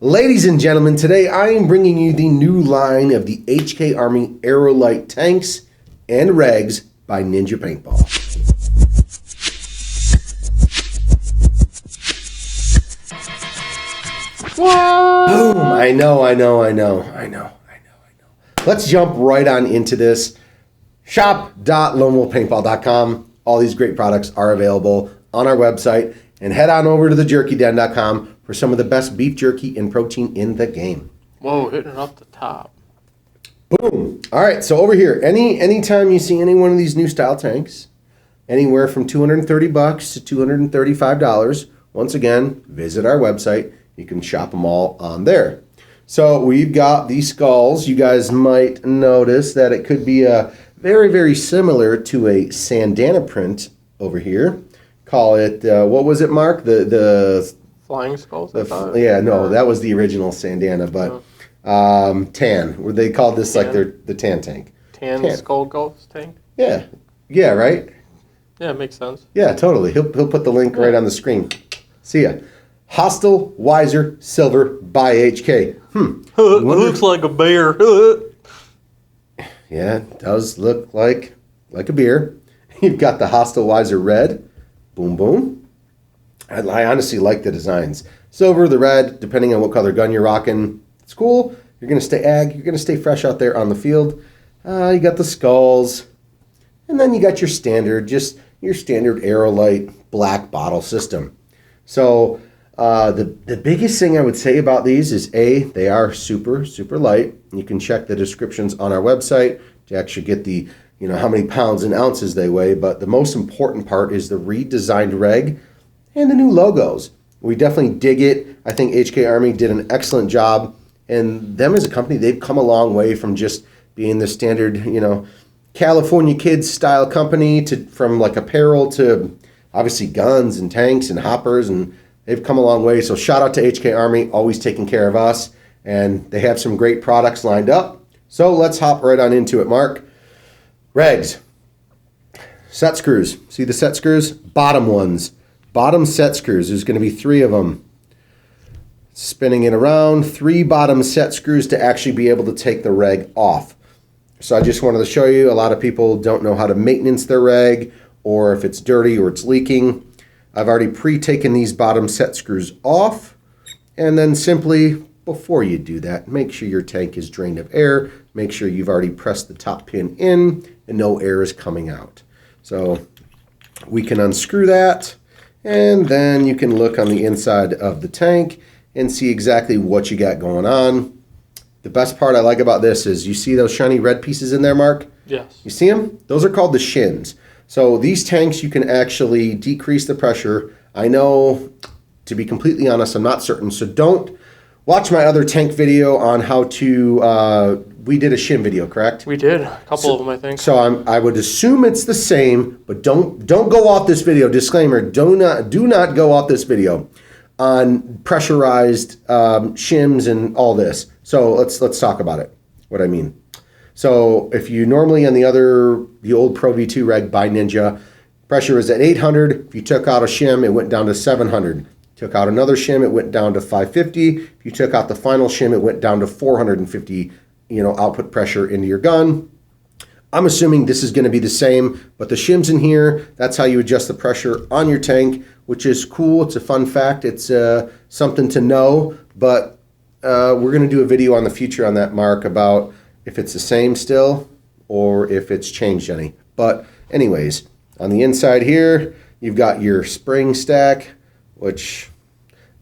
Ladies and gentlemen, today I am bringing you the new line of the HK Army Aerolite tanks and regs by Ninja Paintball. What? Boom! I know. Let's jump right on into this. Shop.lonewolfpaintball.com. All these great products are available on our website. And head on over to the jerkyden.com for some of the best beef jerky and protein in the game. Whoa, hitting it off the top. Boom. All right, so over here, anytime you see any one of these new style tanks, anywhere from $230 to $235, once again, visit our website. You can shop them all on there. So we've got these skulls. You guys might notice that it could be very, very similar to a Sandana print over here. Call it, what was it, Mark? The Flying skulls? Yeah, no, that was the original Sandana, but tan, where they called this tan? Like the tan tank. Tan skull ghost tank? Yeah, right? Yeah, it makes sense. Yeah, totally. He'll put the link right on the screen. See ya. Hostile Wiser Silver by HK. It looks like a bear. Yeah, it does look like a beer. You've got the Hostile Wiser Red. Boom, boom. I honestly like the designs. Silver, the red, depending on what color gun you're rocking. It's cool. You're going to stay ag. You're going to stay fresh out there on the field. You got the skulls. And then you got your standard Aerolite black bottle system. So the biggest thing I would say about these is, they are super, super light. You can check the descriptions on our website to actually get the how many pounds and ounces they weigh, but the most important part is the redesigned reg and the new logos. We definitely dig it. I think HK Army did an excellent job, and them as a company, they've come a long way from just being the standard, California kids style company from like apparel to obviously guns and tanks and hoppers, and they've come a long way. So shout out to HK Army, always taking care of us, and they have some great products lined up. So let's hop right on into it, Mark. Regs, set screws. See the set screws? Bottom ones. Bottom set screws. There's going to be 3 of them. Spinning it around. 3 bottom set screws to actually be able to take the reg off. So I just wanted to show you, a lot of people don't know how to maintenance their reg, or if it's dirty or it's leaking. I've already pre-taken these bottom set screws off. And then simply, before you do that, make sure your tank is drained of air. Make sure you've already pressed the top pin in and no air is coming out. So we can unscrew that, and then you can look on the inside of the tank and see exactly what you got going on. The best part I like about this is, you see those shiny red pieces in there, Mark? Yes. You see them? Those are called the shins. So these tanks, you can actually decrease the pressure. I know, to be completely honest, I'm not certain, so don't watch my other tank video on how to, we did a shim video, correct? We did. A couple of them, I think. So I would assume it's the same, but don't go off this video. Disclaimer, do not go off this video on pressurized shims and all this. So let's talk about it, what I mean. So if you normally on the old Pro V2 reg by Ninja, pressure is at 800. If you took out a shim, it went down to 700. Took out another shim, it went down to 550. If you took out the final shim, it went down to 450, output pressure into your gun. I'm assuming this is going to be the same, but the shims in here, that's how you adjust the pressure on your tank, which is cool. It's a fun fact. It's something to know, but we're going to do a video on the future on that, Mark, about if it's the same still or if it's changed any. But anyways, on the inside here, you've got your spring stack, which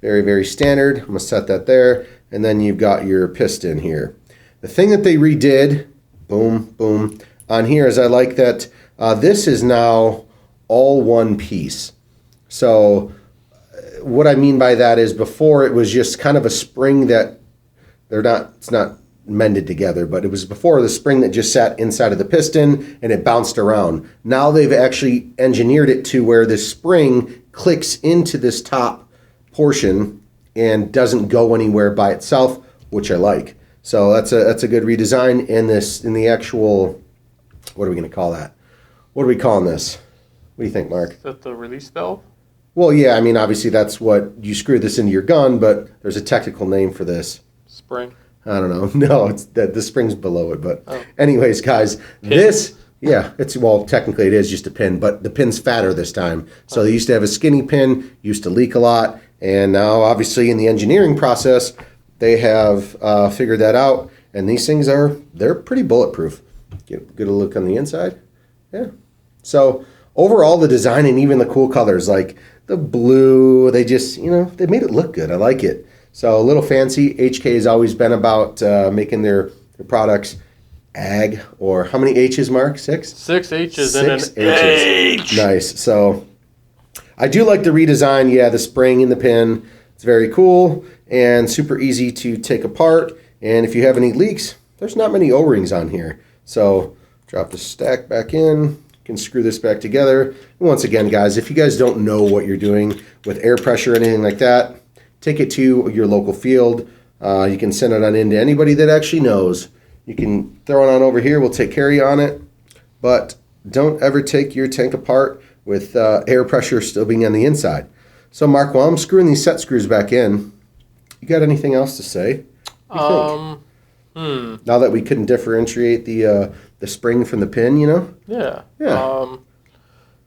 very, very standard. I'm going to set that there. And then you've got your piston here. The thing that they redid, boom, boom, on here is I like that this is now all one piece. So what I mean by that is, before it was just kind of a spring that it's not mended together, but it was before the spring that just sat inside of the piston and it bounced around. Now they've actually engineered it to where this spring clicks into this top portion and doesn't go anywhere by itself, which I like. So that's a good redesign in the actual, what are we going to call that? What are we calling this? What do you think, Mark? Is that the release valve? Well, yeah, I mean, obviously that's what you screw this into your gun, but there's a technical name for this. Spring. I don't know. No, it's that the spring's below it. But Oh. anyways, guys, this, yeah, it's, well, technically it is just a pin, but the pin's fatter this time. So they used to have a skinny pin, used to leak a lot, and now obviously in the engineering process, they have figured that out, and these things they're pretty bulletproof. Get a look on the inside. Yeah. So overall, the design and even the cool colors, like the blue, they just, they made it look good. I like it. So a little fancy. HK has always been about making their products ag, or how many H's, Mark? 6? 6 H's 6 and an H. Nice. So I do like the redesign. Yeah, the spring in the pin. It's very cool and super easy to take apart. And if you have any leaks, there's not many O-rings on here. So drop the stack back in. You can screw this back together. And once again, guys, if you guys don't know what you're doing with air pressure or anything like that, take it to your local field. You can send it on in to anybody that actually knows. You can throw it on over here. We'll take care of you on it. But don't ever take your tank apart with air pressure still being on the inside. So, Mark, while I'm screwing these set screws back in, you got anything else to say? Now that we couldn't differentiate the spring from the pin, Yeah. Yeah.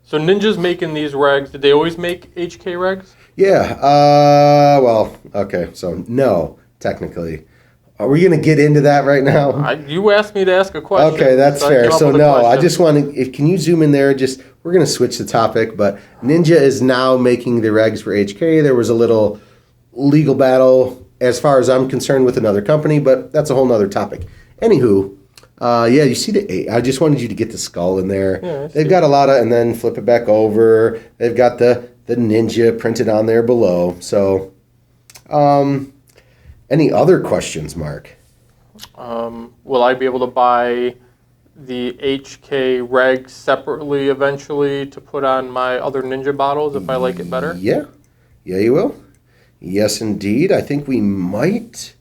So Ninja's making these regs. Did they always make HK regs? Yeah. Well, okay. So, no, technically. Are we going to get into that right now? You asked me to ask a question. Okay, that's so fair. So, no, I question. just want to, can you zoom in there? We're going to switch the topic, but Ninja is now making the regs for HK. There was a little legal battle, as far as I'm concerned, with another company, but that's a whole nother topic. Anywho, yeah, you see the 8. I just wanted you to get the skull in there. Yeah, They've got a lot of, and then flip it back over. They've got the Ninja printed on there below. So, any other questions, Mark? Will I be able to buy the HK reg separately eventually to put on my other Ninja bottles if I like it better? Yeah. Yeah, you will. Yes, indeed. I think we might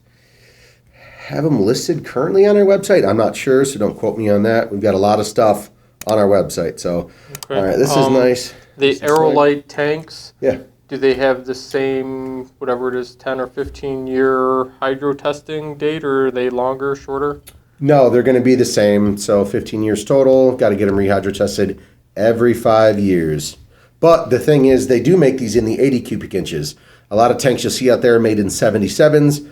have them listed currently on our website. I'm not sure, so don't quote me on that. We've got a lot of stuff on our website. So, Okay. all right, this is nice. The This is Aerolite tanks, Yeah. do they have the same, whatever it is, 10 or 15 year hydro testing date, or are they longer, shorter? No, they're going to be the same. So 15 years total. Got to get them rehydro tested every 5 years. But the thing is, they do make these in the 80 cubic inches. A lot of tanks you'll see out there are made in 77s.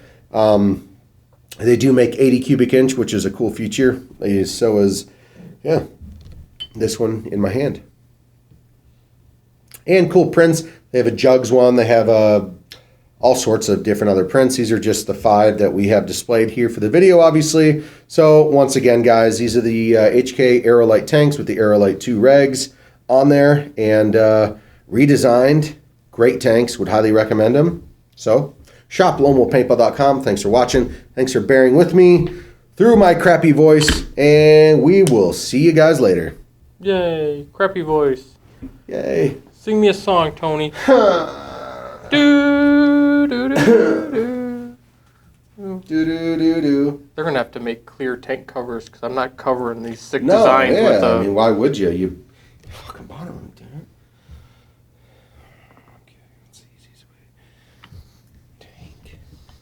They do make 80 cubic inch, which is a cool feature. So is, yeah, this one in my hand. And cool prints. They have a jugs one. They have all sorts of different other prints. These are just the 5 that we have displayed here for the video, obviously. So once again, guys, these are the HK Aerolite tanks with the Aerolite 2 regs on there, and redesigned. Great tanks. Would highly recommend them. So shop.lonewoolpaintball.com. Thanks for watching. Thanks for bearing with me through my crappy voice, and we will see you guys later. Yay, crappy voice. Yay. Sing me a song, Tony. Do, do, do, do. Do. They're going to have to make clear tank covers because I'm not covering these sick No, designs yeah. with I mean, why would you? You fucking bought them, damn it.